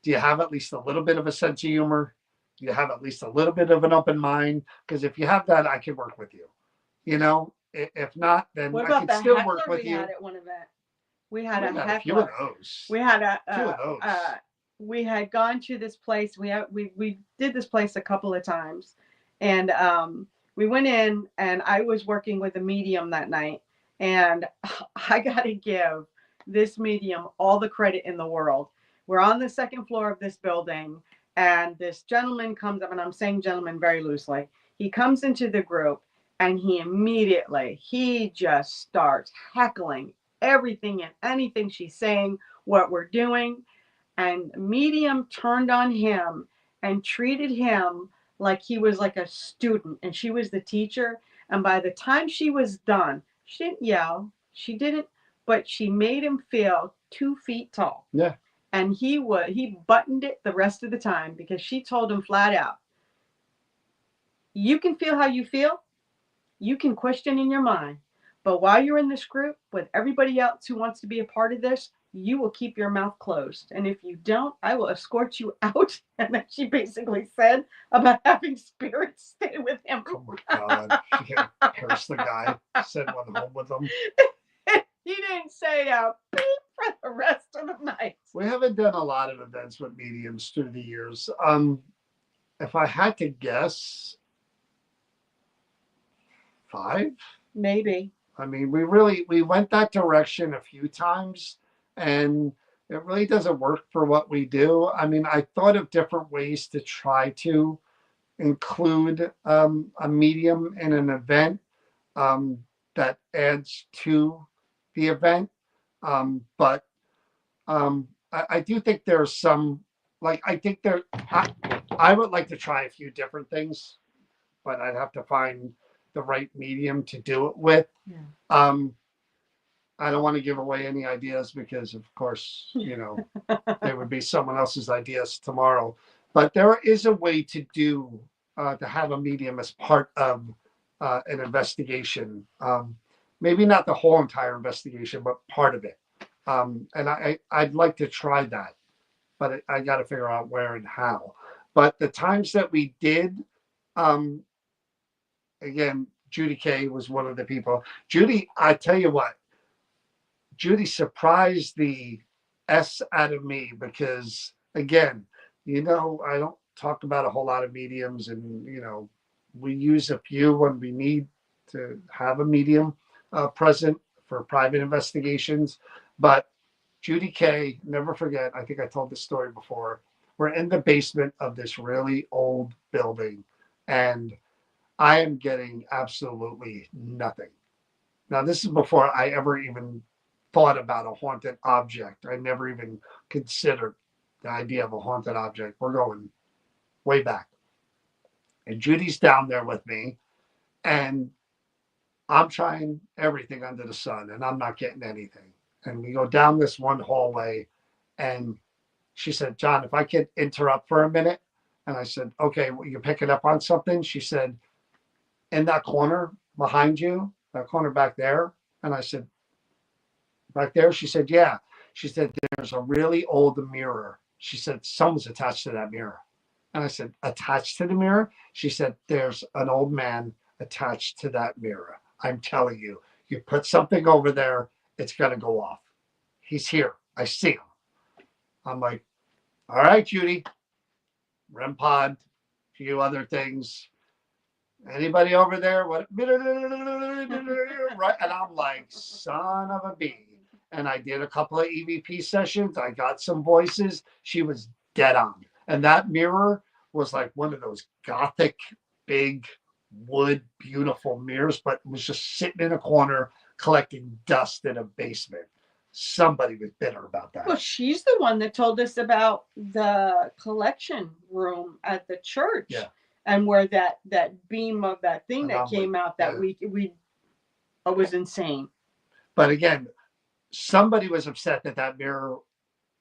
S1: Do you have at least a little bit of a sense of humor? Do you have at least a little bit of an open mind? Because if you have that, I can work with you. If not, then
S2: What
S1: I
S2: about
S1: can
S2: the
S1: still work
S2: heckler
S1: with
S2: we
S1: you.
S2: had at one event? We had a
S1: We've had a few of
S2: heckler.
S1: those.
S2: We had
S1: Few of those.
S2: we had gone to this place. We did this place a couple of times, and we went in, and I was working with a medium that night, and I got to give this medium all the credit in the world. We're on the second floor of this building, and this gentleman comes up, and I'm saying gentleman very loosely. He comes into the group, and he just starts heckling everything and anything she's saying, what we're doing. And Medium turned on him and treated him like he was like a student and she was the teacher. And by the time she was done, she didn't yell, she didn't, but she made him feel 2 feet tall.
S1: Yeah.
S2: And he buttoned it the rest of the time because she told him flat out, you can feel how you feel, you can question in your mind. But while you're in this group with everybody else who wants to be a part of this, you will keep your mouth closed. And if you don't, I will escort you out. And then she basically said about having spirits stay with him.
S1: Oh my God. She can curse the guy, send one home with him.
S2: He didn't say beep for the rest of the night.
S1: We haven't done a lot of events with mediums through the years. If I had to guess, 5.
S2: Maybe.
S1: I mean, we went that direction a few times, and it really doesn't work for what we do. I mean, I thought of different ways to try to include a medium in an event that adds to the event. But I do think there's some, like, I think I would like to try a few different things, but I'd have to find the right medium to do it with.
S2: Yeah.
S1: I don't want to give away any ideas because, of course, they would be someone else's ideas tomorrow. But there is a way to do to have a medium as part of an investigation. Maybe not the whole entire investigation, but part of it. And I'd like to try that, but I got to figure out where and how. But the times that we did, again, Judy Kay was one of the people. Judy, I tell you what, Judy surprised the S out of me because, again, I don't talk about a whole lot of mediums, and we use a few when we need to have a medium present for private investigations. But Judy Kay, never forget, I think I told this story before. We're in the basement of this really old building, and I am getting absolutely nothing. Now, this is before I ever even thought about a haunted object. I never even considered the idea of a haunted object. We're going way back. And Judy's down there with me, and I'm trying everything under the sun, and I'm not getting anything. And we go down this one hallway, and she said, John, if I could interrupt for a minute. And I said, okay, well, you're picking up on something? She said, in that corner behind you, that corner back there. And I said, back there? She said, yeah. She said, there's a really old mirror. She said, someone's attached to that mirror. And I said, attached to the mirror? She said, there's an old man attached to that mirror. I'm telling you, you put something over there, it's going to go off. He's here. I see him. I'm like, all right, Judy, REM pod, a few other things. Anybody over there? What? Right? And I'm like, son of a bee. And I did a couple of EVP sessions. I got some voices. She was dead on. And that mirror was like one of those gothic, big wood, beautiful mirrors, but it was just sitting in a corner collecting dust in a basement. Somebody was bitter about that.
S2: Well, she's the one that told us about the collection room at the church.
S1: Yeah.
S2: And where that beam of that thing that came out that
S1: yeah.
S2: we was insane.
S1: But again, somebody was upset that mirror,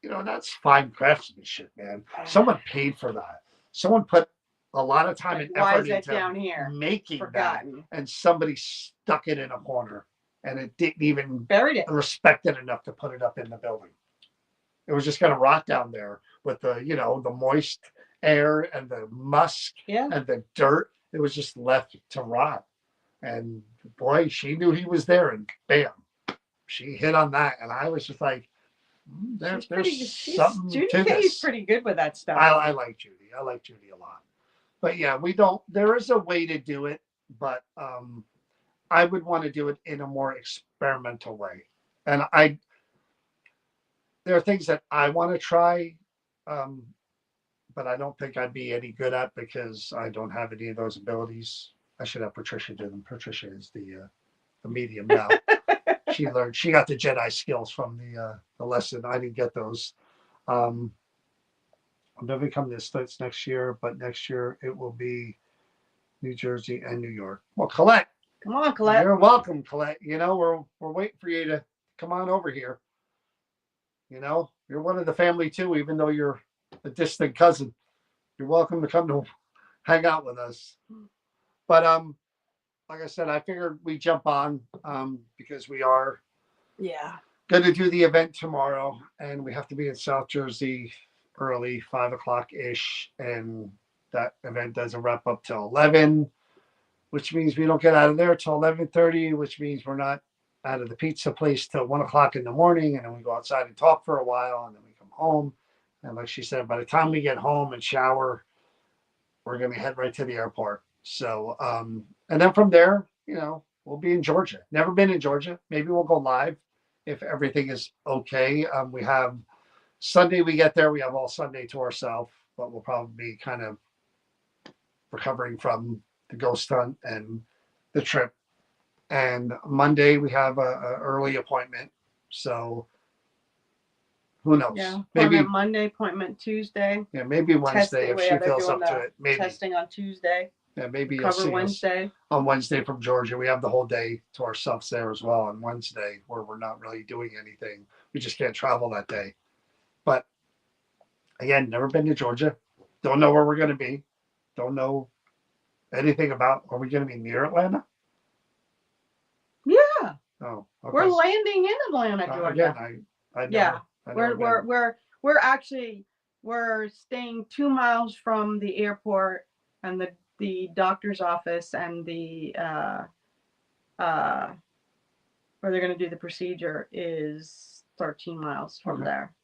S1: that's fine craftsmanship, man. Someone paid for that. Someone put a lot of time and effort into
S2: down here?
S1: Making
S2: Forgotten.
S1: that, and somebody stuck it in a corner, and it didn't even
S2: buried it,
S1: respect it enough to put it up in the building. It was just going to rot down there with the moist air and the musk and the dirt. It was just left to rot. And boy, she knew he was there, and bam, she hit on that. And I was just like, there's something
S2: Judy
S1: to
S2: Kay
S1: this.
S2: is pretty good with that stuff.
S1: I like Judy. I like Judy a lot. But yeah, there is a way to do it, but I would want to do it in a more experimental way. And there are things that I want to try, but I don't think I'd be any good at because I don't have any of those abilities. I should have Patricia do them. Patricia is the medium now. She got the Jedi skills from the lesson. I didn't get those. I'm never coming to the States next year, but next year it will be New Jersey and New York. Well, Colette.
S2: Come on, Colette.
S1: You're welcome, Colette. We're waiting for you to come on over here. You're one of the family too, even though you're a distant cousin. You're welcome to come to hang out with us. But like I said, I figured we jump on because we are going to do the event tomorrow, and we have to be in South Jersey early, 5 o'clock ish, and that event doesn't wrap up till 11, which means we don't get out of there till 11:30, which means we're not out of the pizza place till 1 o'clock in the morning, and then we go outside and talk for a while, and then we come home. And like she said, by the time we get home and shower, we're going to head right to the airport. So, and then from there, we'll be in Georgia. Never been in Georgia. Maybe we'll go live if everything is okay. We have Sunday, we get there, we have all Sunday to ourselves, but we'll probably be kind of recovering from the ghost hunt and the trip. And Monday, we have a early appointment. So who knows?
S2: Yeah,
S1: Maybe
S2: appointment Monday, appointment Tuesday.
S1: Yeah, maybe Wednesday if she feels up to it. Maybe
S2: testing on Tuesday.
S1: Yeah, maybe you'll
S2: Cover
S1: see
S2: Wednesday.
S1: us on Wednesday from Georgia. We have the whole day to ourselves there as well on Wednesday, where we're not really doing anything. We just can't travel that day. But again, never been to Georgia. Don't know where we're going to be. Don't know anything about. Are we going to be near Atlanta?
S2: Yeah.
S1: Oh, okay.
S2: We're landing in Atlanta, Georgia.
S1: Again, I never,
S2: yeah.
S1: I never
S2: We're actually staying 2 miles from the airport and the doctor's office and the where they're going to do the procedure is 13 miles from there.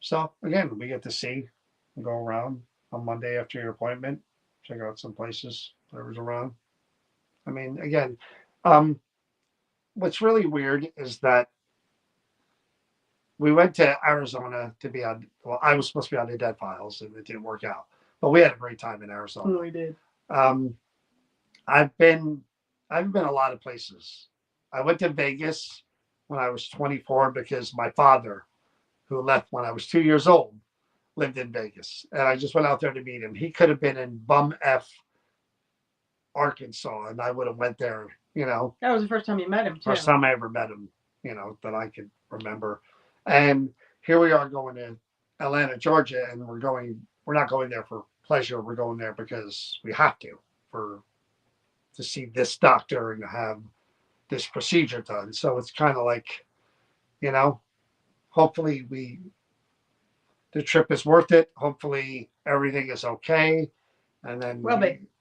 S1: So again, we get to see and go around on Monday after your appointment, check out some places, whatever's around. I mean, again, what's really weird is that we went to Arizona to be on. Well, I was supposed to be on the Dead Files, and it didn't work out. But we had a great time in Arizona.
S2: We did.
S1: I've been a lot of places. I went to Vegas when I was 24 because my father, who left when I was 2 years old, lived in Vegas, and I just went out there to meet him. He could have been in Bum F, Arkansas, and I would have went there.
S2: That was the first time you met him, too.
S1: First time I ever met him, that I could remember. And here we are going to Atlanta, Georgia, and we're not going there for pleasure. We're going there because we have to see this doctor and have this procedure done. So it's kind of like, hopefully the trip is worth it. Hopefully everything is okay. And then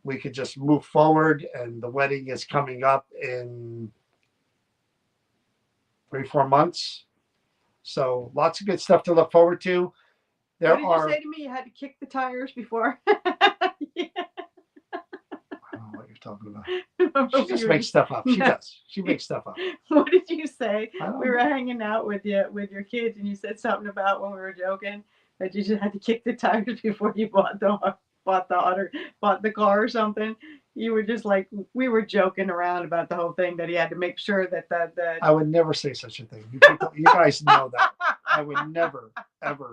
S1: we could just move forward, and the wedding is coming up in 3-4 months. So lots of good stuff to look forward to.
S2: What did you say to me? You had to kick the tires before? Yeah.
S1: I don't know what you're talking about. She just makes stuff up. She does. She makes stuff up.
S2: What did you say? We were hanging out with your kids, and you said something about when we were joking that you just had to kick the tires before you bought the car or something. You were just like, we were joking around about the whole thing, that he had to make sure that
S1: I would never say such a thing. You guys know that. I would never, ever.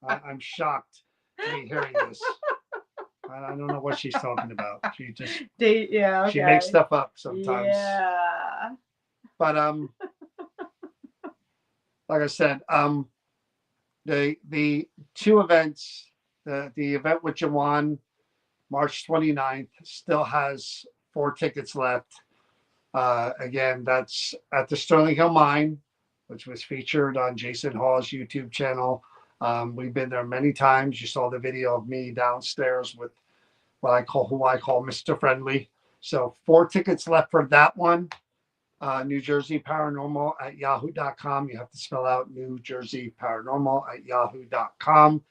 S1: I'm shocked to be hearing this. I don't know what she's talking about. She just she makes stuff up sometimes.
S2: Yeah.
S1: But like I said, the two events, the event with Jawan, March 29th, still has 4 tickets left. Again, that's at the Sterling Hill Mine, which was featured on Jason Hall's YouTube channel. We've been there many times. You saw the video of me downstairs with who I call Mr. Friendly. So 4 tickets left for that one. New Jersey Paranormal at yahoo.com. You have to spell out New Jersey Paranormal at yahoo.com.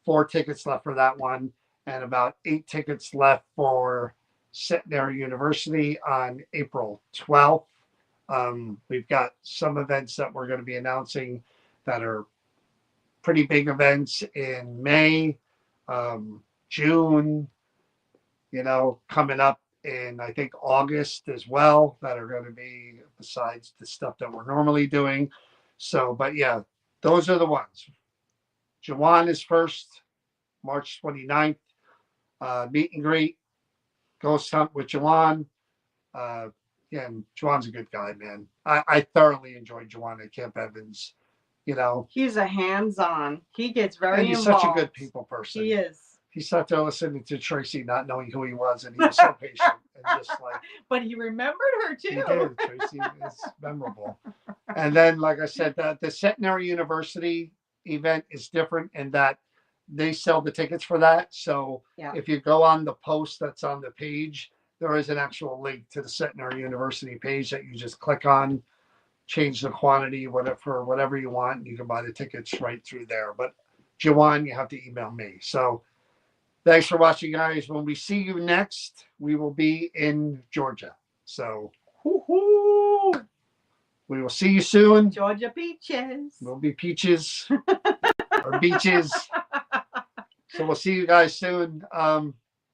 S1: 4 tickets left for that one, and about 8 tickets left for Centenary University on April 12th. We've got some events that we're going to be announcing that are pretty big events in May, June, coming up in, I think, August as well, that are going to be besides the stuff that we're normally doing. So, but yeah, those are the ones. Jawan is first, March 29th. Meet and greet, ghost hunt with Jawan. Again, Jawan's a good guy, man. I thoroughly enjoyed Jawan at Camp Evans.
S2: He's a hands-on. He gets very
S1: and he's
S2: involved.
S1: Such a good people person.
S2: He is.
S1: He sat there listening to Tracy, not knowing who he was, and he was so patient and just like.
S2: But he remembered her too.
S1: He did. Tracy is memorable. And then, like I said, the Centenary University event is different in that they sell the tickets for that. So
S2: Yeah.
S1: if you go on the post that's on the page, there is an actual link to the Centenary University page that you just click on, change the quantity, whatever for whatever you want, and you can buy the tickets right through there. But if you want, you have to email me. So thanks for watching, guys. When we see you next, we will be in Georgia. So
S2: Woo-hoo!
S1: we will see you soon.
S2: Georgia peaches.
S1: We'll be peaches or beaches. So we'll see you guys soon.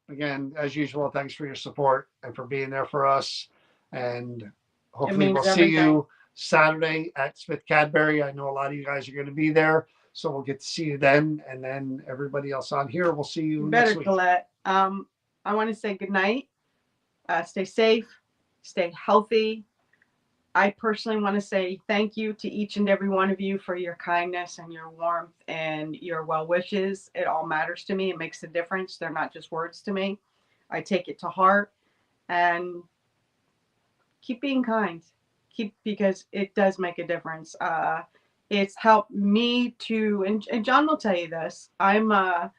S1: Again, as usual, thanks for your support and for being there for us. And hopefully
S2: means
S1: we'll see
S2: everything.
S1: you Saturday at Smith Cadbury. I know a lot of you guys are going to be there. So we'll get to see you then. And then everybody else on here, we'll see you next
S2: Better,
S1: week.
S2: Colette. I want to say good night. Stay safe. Stay healthy. I personally want to say thank you to each and every one of you for your kindness and your warmth and your well wishes. It all matters to me. It makes a difference. They're not just words to me. I take it to heart, and keep being kind. Because it does make a difference. It's helped me to, and John will tell you this. I'm a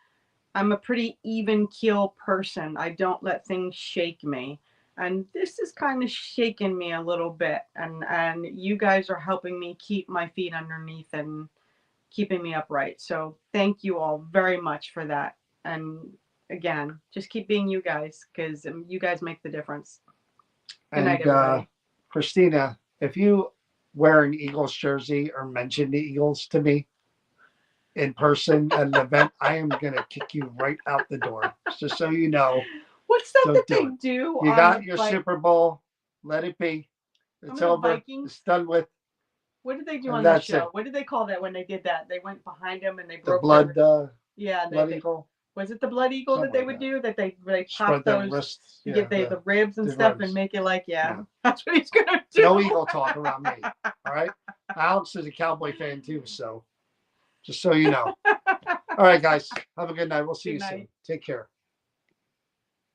S2: pretty even keel person. I don't let things shake me. And this is kind of shaking me a little bit. And you guys are helping me keep my feet underneath and keeping me upright. So thank you all very much for that. And again, just keep being you guys, because you guys make the difference. Good night, everybody.
S1: Christina, if you wear an Eagles jersey or mention the Eagles to me in person at an event, I am going to kick you right out the door. Just so you know.
S2: What stuff
S1: Don't
S2: did
S1: do
S2: they
S1: it.
S2: do?
S1: You
S2: on
S1: got
S2: the
S1: your
S2: bike?
S1: Super Bowl. Let it be. It's
S2: Remember the
S1: over.
S2: Vikings?
S1: It's done with.
S2: What did they do
S1: And
S2: on the
S1: that's
S2: show?
S1: it.
S2: What did they call that when they did that? They went behind them and they
S1: The
S2: broke
S1: blood,
S2: yeah,
S1: blood eagle.
S2: Was it the blood eagle
S1: Something
S2: that they
S1: like
S2: would
S1: that.
S2: do? That they
S1: Spread
S2: pop
S1: their
S2: those,
S1: wrists.
S2: you
S1: Yeah,
S2: get the ribs and
S1: the
S2: stuff
S1: ribs.
S2: and make it like,
S1: Yeah.
S2: that's what he's gonna do.
S1: No eagle talk around me. All right. Alex is a Cowboy fan too, so just so you know. All right, guys. Have a good night. We'll see
S2: Good
S1: you
S2: night.
S1: soon. Take care.